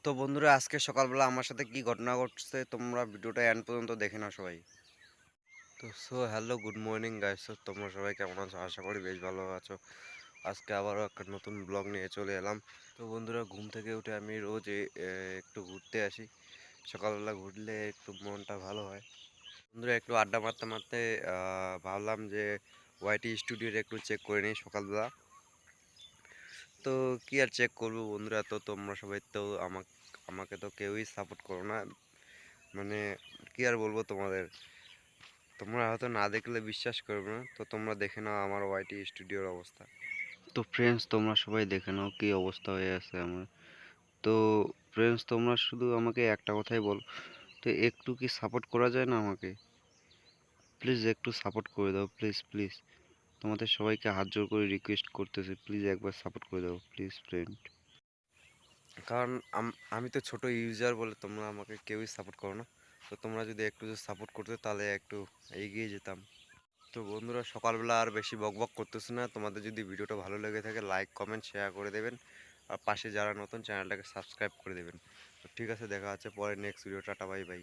তো বন্ধুরা আজকে সকালবেলা আমার সাথে কি ঘটনা ঘটছে তোমরা ভিডিওটা এন্ড পর্যন্ত দেখে নাও সবাই। তো হ্যালো গুড মর্নিং গাইস, তো তোমরা সবাই কেমন আছো? আশা করি বেশ ভালো আছো। আজকে আবারও একটা নতুন ব্লগ নিয়ে চলে এলাম। তো বন্ধুরা ঘুম থেকে উঠে আমি রোজ একটু ঘুরতে আসি। সকালবেলা ঘুরলে একটু মনটা ভালো হয়। বন্ধুরা একটু আড্ডা মারতে মারতে ভাবলাম যে ওয়াইটি স্টুডিওর একটু চেক করে নিই সকালবেলা। তো কি আর চেক করবো বন্ধুরা, তো তোমরা সবাই তো আমাকে তো কেউই সাপোর্ট করো না। মানে কি আর বলবো তোমাদের, তোমরা হয়তো না দেখলে বিশ্বাস করবে না। তো তোমরা দেখে নাও আমার ওয়াইটি স্টুডিওর অবস্থা। তো ফ্রেন্ডস তোমরা সবাই দেখে নাও কি অবস্থা হয়ে আছে আমার। তো ফ্রেন্ডস তোমরা শুধু আমাকে একটা কথাই বল, তো একটু কি সাপোর্ট করা যায় না আমাকে? প্লিজ একটু সাপোর্ট করে দাও, প্লিজ প্লিজ। তোমাদের সবাইকে হাত জোর করে রিকোয়েস্ট করতেছি, প্লিজ একবার সাপোর্ট করে দাও প্লিজ ফ্রেন্ড। কারণ আমি তো ছোট ইউজার বলে তোমরা আমাকে কেউই সাপোর্ট করো না। তো তোমরা যদি একটু সাপোর্ট করতে তাহলে একটু এগিয়ে যেতাম। তো বন্ধুরা সকালবেলা আর বেশি বকবক করতেছি না। তোমাদের যদি ভিডিওটা ভালো লেগে থাকে লাইক কমেন্ট শেয়ার করে দেবেন। আর পাশে যারা নতুন চ্যানেলটাকে সাবস্ক্রাইব করে দেবেন। তো ঠিক আছে, দেখা হচ্ছে পরে next video. Tata bye bye.